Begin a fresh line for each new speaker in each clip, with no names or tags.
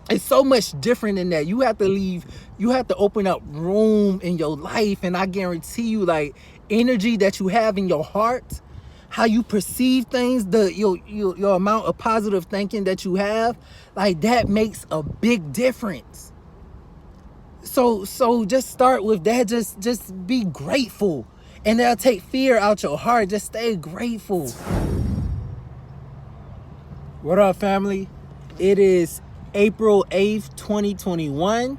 It's so much different than that. You have to open up room in your life, and I guarantee you, like, energy that you have in your heart, how you perceive things, your amount of positive thinking that you have, like, that makes a big difference. So just start with that. Just be grateful, and that'll take fear out your heart. Just stay grateful. What up, family? It is April 8th, 2021.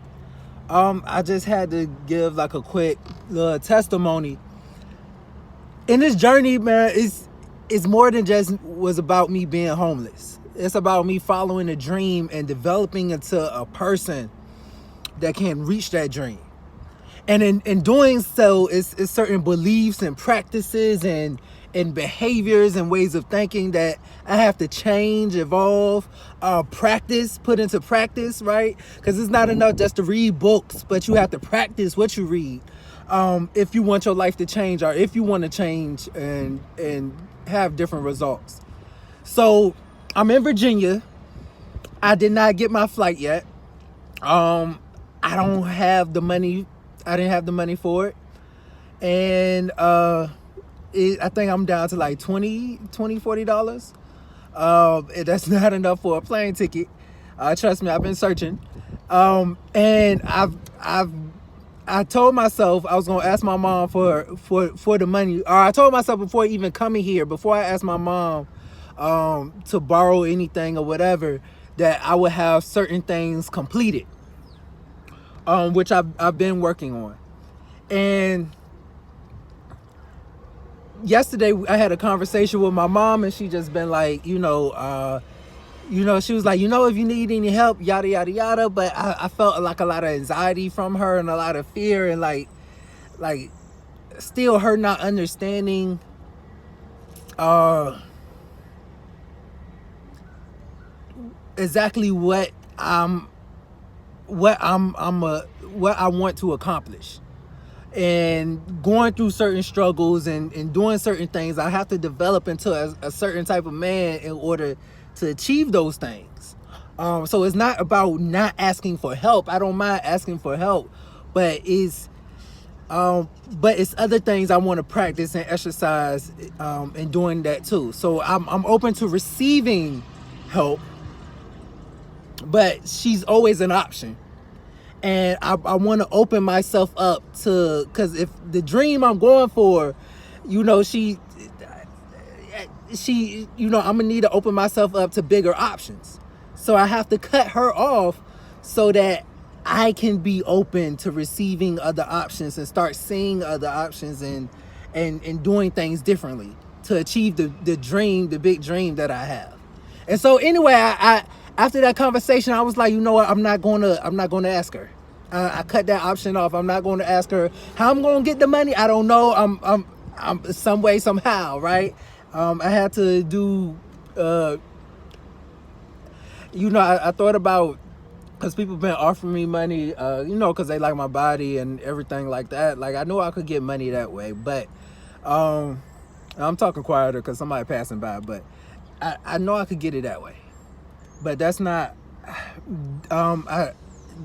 I just had to give like a quick little testimony. In this journey, man, it's more than just was about me being homeless. It's about me following a dream and developing into a person that can reach that dream. And in doing so, it's certain beliefs and practices and behaviors and ways of thinking that I have to change, evolve, practice, put into practice, right? Because it's not enough just to read books, but you have to practice what you read if you want your life to change, or if you want to change and have different results. So I'm in Virginia. I did not get my flight yet. I don't have the money. I didn't have the money for it. And I think I'm down to like $40. That's not enough for a plane ticket. Trust me, I've been searching. And I told myself I was gonna ask my mom for the money. Or I told myself before even coming here, before I asked my mom to borrow anything or whatever, that I would have certain things completed. Which I've been working on. And yesterday I had a conversation with my mom, and she just been like, she was like, if you need any help, yada, yada, yada. But I felt like a lot of anxiety from her and a lot of fear, and like still her not understanding exactly what I want to accomplish. And going through certain struggles and doing certain things, I have to develop into a certain type of man in order to achieve those things. So it's not about not asking for help. I don't mind asking for help, but it's other things I want to practice and exercise and doing that too. So I'm open to receiving help, but she's always an option. And I want to open myself up to, because if the dream I'm going for, she I'm gonna need to open myself up to bigger options. So I have to cut her off so that I can be open to receiving other options and start seeing other options and doing things differently to achieve the dream, the big dream that I have. And so anyway, I after that conversation, I was like, you know what? I'm not going to ask her. I cut that option off. I'm not going to ask her how I'm going to get the money. I don't know. I'm some way, somehow, right? I had to do, I thought about, because people been offering me money, because they like my body and everything like that. Like, I know I could get money that way, but I'm talking quieter because somebody passing by, but I know I could get it that way. But that's not,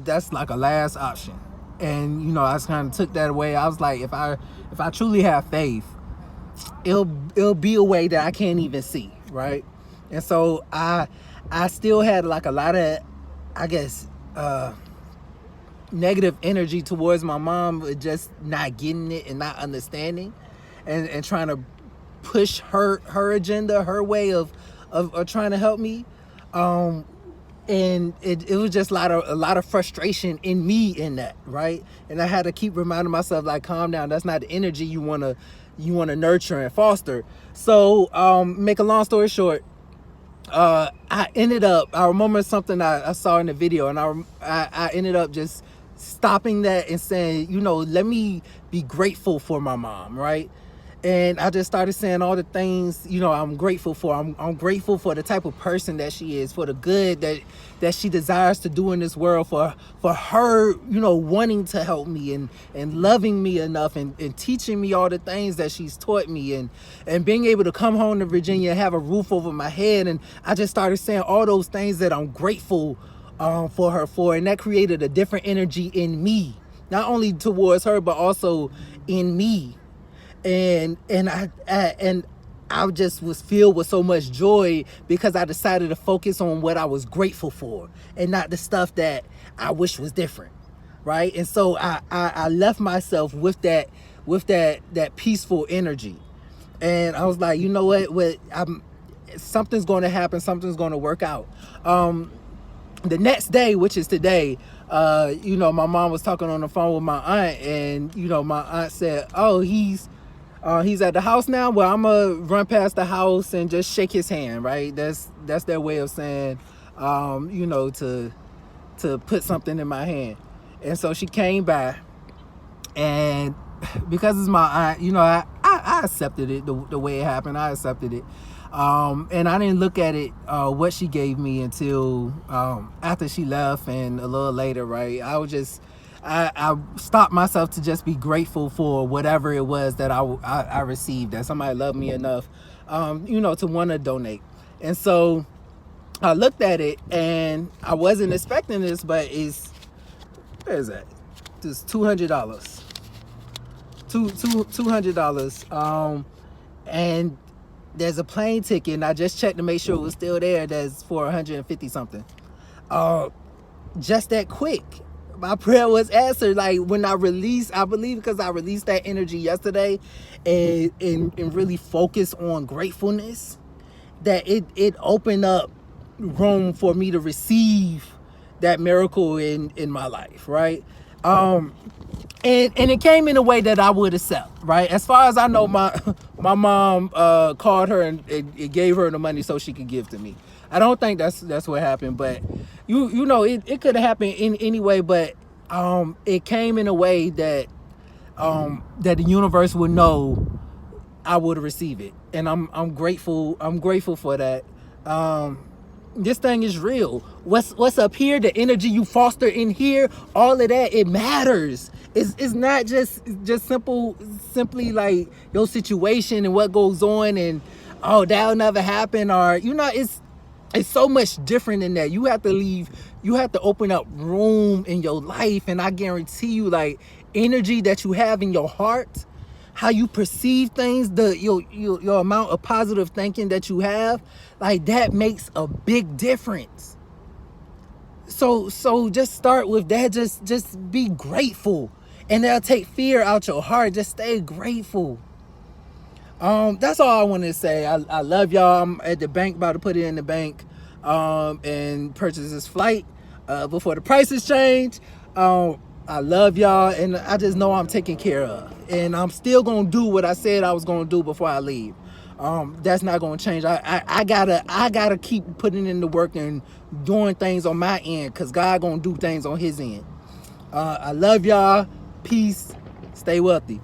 that's like a last option. And, I just kind of took that away. I was like, if I truly have faith, it'll be a way that I can't even see, right? And so I still had like a lot of, I guess, negative energy towards my mom, with just not getting it and not understanding, and trying to push her agenda, her way of trying to help me. And it was just a lot of frustration in me in that, right? And I had to keep reminding myself, like, calm down. That's not the energy you want to nurture and foster. So make a long story short, I remember something I saw in the video, and I ended up just stopping that and saying, let me be grateful for my mom, right? And I just started saying all the things, I'm grateful for. I'm grateful for the type of person that she is, for the good that she desires to do in this world, for her, wanting to help me and loving me enough and teaching me all the things that she's taught me, and being able to come home to Virginia and have a roof over my head. And I just started saying all those things that I'm grateful for her for, and that created a different energy in me, not only towards her but also in me. And I just was filled with so much joy because I decided to focus on what I was grateful for and not the stuff that I wish was different, right? And so I left myself with that peaceful energy, and I was like, you know what, something's going to happen, something's going to work out. The next day, which is today, my mom was talking on the phone with my aunt, and my aunt said, "Oh, he's at the house now. Well, I'm gonna run past the house and just shake his hand." Right? That's their way of saying, to put something in my hand. And so she came by, and because it's my aunt, I accepted it the way it happened. I accepted it. And I didn't look at it, what she gave me, until after she left and a little later, right? I stopped myself to just be grateful for whatever it was that I received, that somebody loved me enough, to want to donate. And so I looked at it, and I wasn't expecting this, but where is that? It's $200. $200. And there's a plane ticket, and I just checked to make sure it was still there. That's for 150 something. Just that quick, my prayer was answered. Like, when I believe because I released that energy yesterday, and really focused on gratefulness, that it opened up room for me to receive that miracle in my life, right? And it came in a way that I would accept, right? As far as I know, my mom called her and it gave her the money so she could give to me. I don't think that's what happened, but it could have happened in any way, but it came in a way that that the universe would know I would receive it, and I'm grateful. I'm grateful for that. This thing is real. What's up here, the energy you foster in here, all of that, it matters. It's not just simply like your situation and what goes on, and that'll never happen, or it's so much different than that. You have to open up room in your life, and I guarantee you, like, energy that you have in your heart, how you perceive things, your amount of positive thinking that you have, like, that makes a big difference. So just start with that. Just be grateful, and that'll take fear out your heart. Just stay grateful. That's all I wanted to say. I love y'all. I'm at the bank, about to put it in the bank, and purchase this flight before the prices change. I love y'all, and I just know I'm taken care of, and I'm still gonna do what I said I was gonna do before I leave. That's not gonna change. I gotta keep putting in the work and doing things on my end, because God gonna do things on his end. I love y'all. Peace. Stay wealthy.